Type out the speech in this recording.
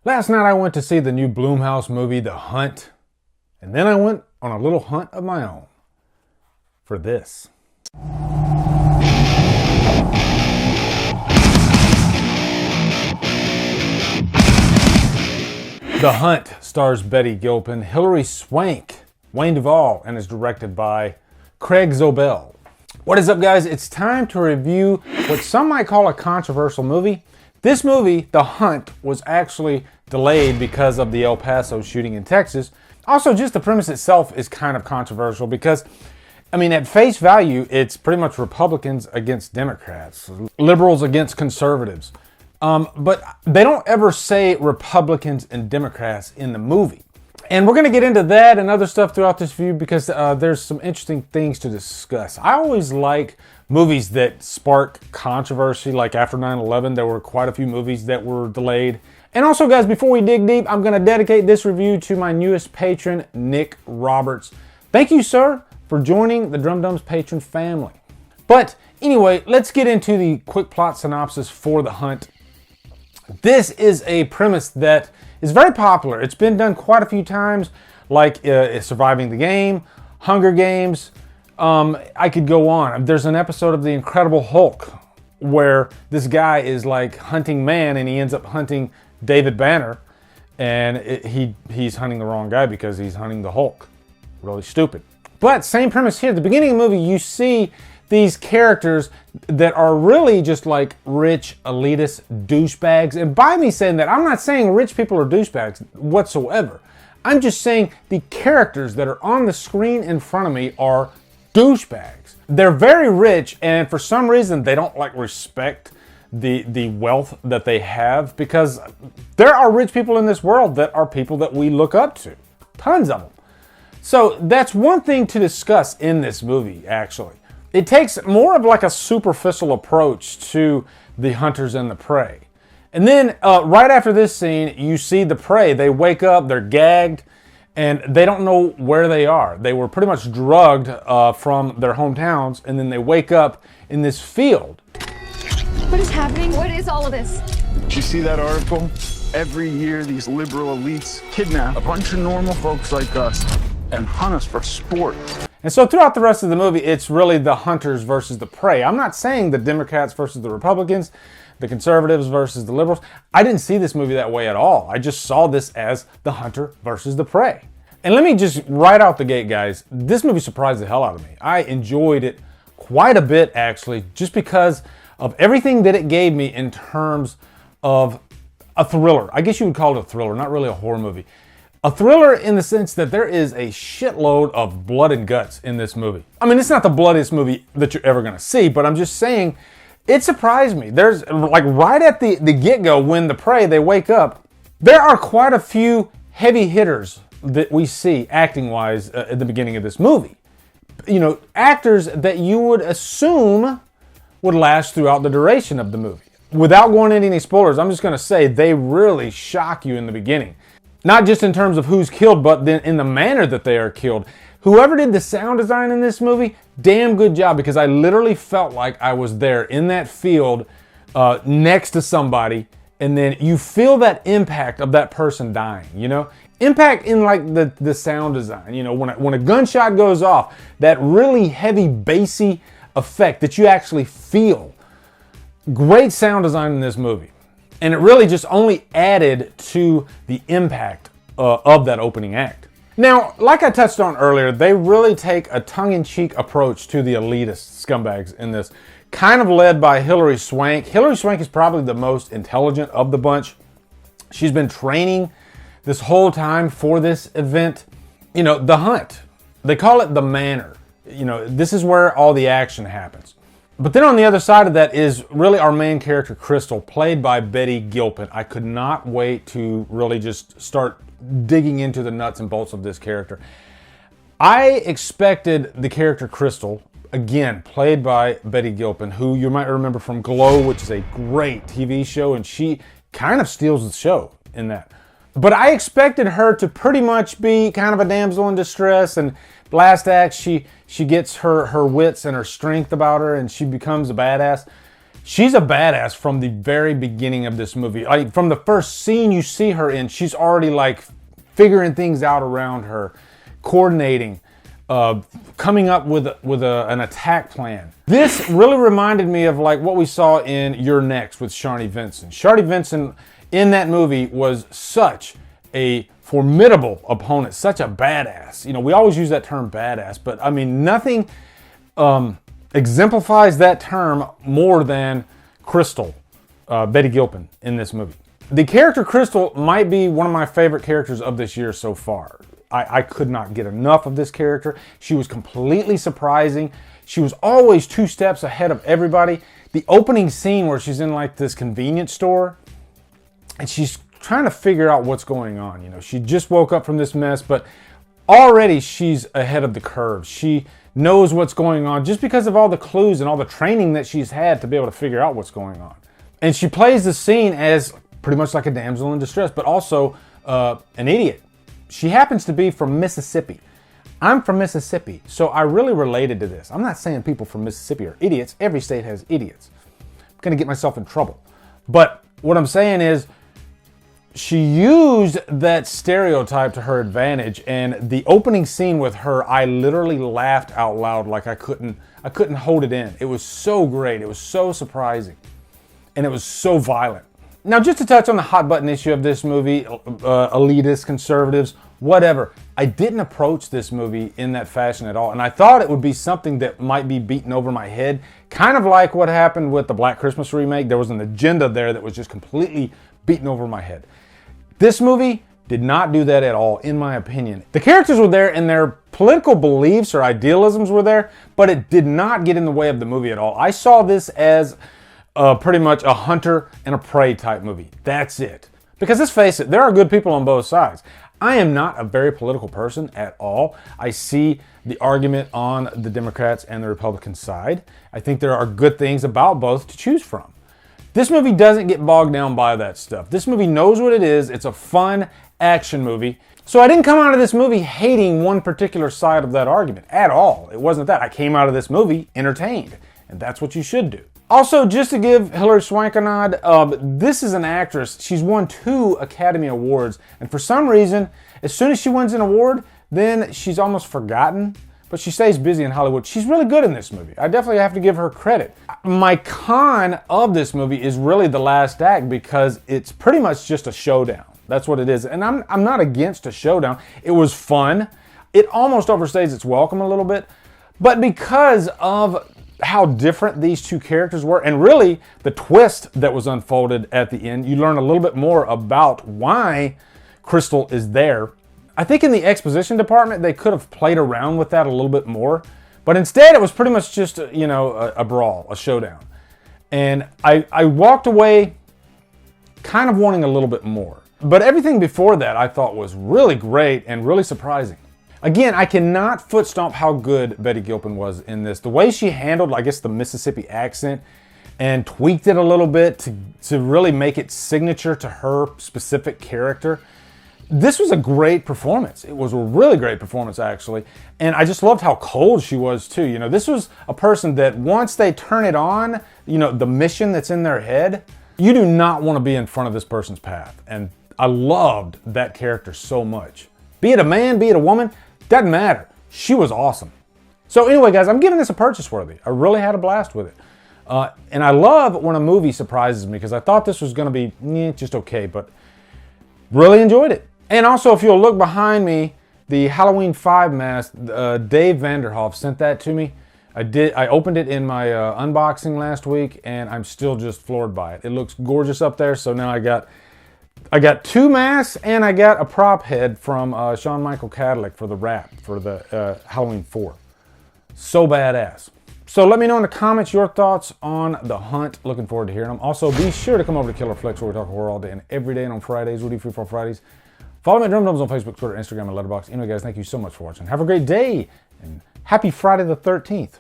Last night I went to see the new Blumhouse movie, The Hunt, and then I went on a little hunt of my own for this. The Hunt stars Betty Gilpin, Hilary Swank, Wayne Duvall, and is directed by Craig Zobel. What is up, guys? It's time to review what some might call a controversial movie. This movie, The Hunt, was actually delayed because of the El Paso shooting in Texas. Also, just the premise itself is kind of controversial because, at face value, it's pretty much Republicans against Democrats, liberals against conservatives. But they don't ever say Republicans and Democrats in the movie. And we're going to get into that and other stuff throughout this review because there's some interesting things to discuss. I always like movies that spark controversy, like after 9/11, there were quite a few movies that were delayed. And also, guys, before we dig deep, I'm going to dedicate this review to my newest patron, Nick Roberts. Thank you, sir, for joining the Drumdums patron family. But anyway, let's get into the quick plot synopsis for The Hunt. This is a premise that is very popular. It's been done quite a few times, like Surviving the Game, Hunger Games. I could go on. There's an episode of The Incredible Hulk where this guy is like hunting man and he ends up hunting David Banner, and he's hunting the wrong guy because he's hunting the Hulk. Really stupid. But same premise here. At the beginning of the movie, you see these characters that are really just like rich, elitist douchebags. And by me saying that, I'm not saying rich people are douchebags whatsoever. I'm just saying the characters that are on the screen in front of me are douchebags. They're very rich, and for some reason they don't respect the wealth that they have, because there are rich people in this world that are people that we look up to. Tons of them. So that's one thing to discuss in this movie, actually. It takes more of like a superficial approach to the hunters and the prey. And then right after this scene, you see the prey. They wake up, they're gagged, and they don't know where they are. They were pretty much drugged from their hometowns, and then they wake up in this field. What is happening? What is all of this? Did you see that article? Every year, these liberal elites kidnap a bunch of normal folks like us and hunt us for sport. And so throughout the rest of the movie, it's really the hunters versus the prey. I'm not saying the Democrats versus the Republicans, the conservatives versus the liberals. I didn't see this movie that way at all. I just saw this as the hunter versus the prey. And let me just, right out the gate, guys, this movie surprised the hell out of me. I enjoyed it quite a bit, actually, just because of everything that it gave me in terms of a thriller. I guess you would call it a thriller, not really a horror movie. A thriller in the sense that there is a shitload of blood and guts in this movie. It's not the bloodiest movie that you're ever gonna see, but I'm just saying, it surprised me. There's, right at the get-go, when the prey, they wake up, there are quite a few heavy hitters that we see acting-wise at the beginning of this movie. Actors that you would assume would last throughout the duration of the movie. Without going into any spoilers, I'm just gonna say they really shock you in the beginning. Not just in terms of who's killed, but then in the manner that they are killed. Whoever did the sound design in this movie, damn good job, because I literally felt like I was there in that field next to somebody, and then you feel that impact of that person dying, Impact in the sound design, when a gunshot goes off, that really heavy bassy effect that you actually feel. Great sound design in this movie. And it really just only added to the impact of that opening act. Now, like I touched on earlier, they really take a tongue-in-cheek approach to the elitist scumbags in this, kind of led by Hilary Swank. Hilary Swank is probably the most intelligent of the bunch. She's been training this whole time for this event. The Hunt. They call it the Manor. This is where all the action happens. But then on the other side of that is really our main character, Crystal, played by Betty Gilpin. I could not wait to really just start digging into the nuts and bolts of this character. I expected the character Crystal, again, played by Betty Gilpin, who you might remember from Glow, which is a great TV show, and she kind of steals the show in that. But I expected her to pretty much be kind of a damsel in distress, and last act she gets her wits and her strength about her, and she becomes a badass. She's a badass from the very beginning of this movie. Like, from the first scene you see her in, she's already like figuring things out around her, coordinating, coming up with an attack plan. This really reminded me of like what we saw in You're Next with Sharni Vinson. Sharni Vinson in that movie was such a formidable opponent, such a badass. You know, we always use that term badass, but I mean, nothing exemplifies that term more than Crystal, Betty Gilpin, in this movie. The character Crystal might be one of my favorite characters of this year so far. I could not get enough of this character. She was completely surprising. She was always 2 steps ahead of everybody. The opening scene where she's in like this convenience store and she's trying to figure out what's going on. You know, she just woke up from this mess, but already she's ahead of the curve. She knows what's going on just because of all the clues and all the training that she's had to be able to figure out what's going on. And she plays the scene as pretty much like a damsel in distress, but also an idiot. She happens to be from Mississippi. I'm from Mississippi, so I really related to this. I'm not saying people from Mississippi are idiots. Every state has idiots. I'm gonna get myself in trouble. But what I'm saying is, she used that stereotype to her advantage, and the opening scene with her, I literally laughed out loud like I couldn't hold it in. It was so great. It was so surprising, and it was so violent. Now, just to touch on the hot button issue of this movie, elitists, conservatives, whatever. I didn't approach this movie in that fashion at all, and I thought it would be something that might be beaten over my head, kind of like what happened with the Black Christmas remake. There was an agenda there that was just completely beaten over my head. This movie did not do that at all, in my opinion. The characters were there and their political beliefs or idealisms were there, but it did not get in the way of the movie at all. I saw this as pretty much a hunter and a prey type movie. That's it. Because let's face it, there are good people on both sides. I am not a very political person at all. I see the argument on the Democrats and the Republican side. I think there are good things about both to choose from. This movie doesn't get bogged down by that stuff. This movie knows what it is. It's a fun action movie. So I didn't come out of this movie hating one particular side of that argument at all. It wasn't that. I came out of this movie entertained, and that's what you should do. Also, just to give Hilary Swank a nod, this is an actress. She's won 2 Academy Awards, and for some reason, as soon as she wins an award, then she's almost forgotten. But she stays busy in Hollywood. She's really good in this movie. I definitely have to give her credit. My con of this movie is really the last act because it's pretty much just a showdown. That's what it is. And I'm not against a showdown. It was fun. It almost overstays its welcome a little bit. But because of how different these 2 characters were, and really the twist that was unfolded at the end, you learn a little bit more about why Crystal is there. I think in the exposition department, they could have played around with that a little bit more. But instead, it was pretty much just, a brawl, a showdown. And I walked away kind of wanting a little bit more. But everything before that I thought was really great and really surprising. Again, I cannot foot stomp how good Betty Gilpin was in this. The way she handled, I guess, the Mississippi accent and tweaked it a little bit to really make it signature to her specific character. This was a great performance. It was a really great performance, actually. And I just loved how cold she was, too. You know, this was a person that once they turn it on, the mission that's in their head, you do not want to be in front of this person's path. And I loved that character so much. Be it a man, be it a woman, doesn't matter. She was awesome. So anyway, guys, I'm giving this a purchase worthy. I really had a blast with it. And I love when a movie surprises me because I thought this was going to be just okay, but really enjoyed it. And also, if you'll look behind me, the Halloween 5 mask, Dave Vanderhoff sent that to me. I opened it in my unboxing last week, and I'm still just floored by it. It looks gorgeous up there, so now I got 2 masks, and I got a prop head from Sean Michael Cadillac for the wrap for the Halloween 4. So badass. So let me know in the comments your thoughts on The Hunt. Looking forward to hearing them. Also, be sure to come over to Killer Flicks where we talk horror all day and every day, and on Fridays, we do Free for Fridays. Follow me at Drumdums on Facebook, Twitter, Instagram, and Letterboxd. Anyway, guys, thank you so much for watching. Have a great day, and happy Friday the 13th.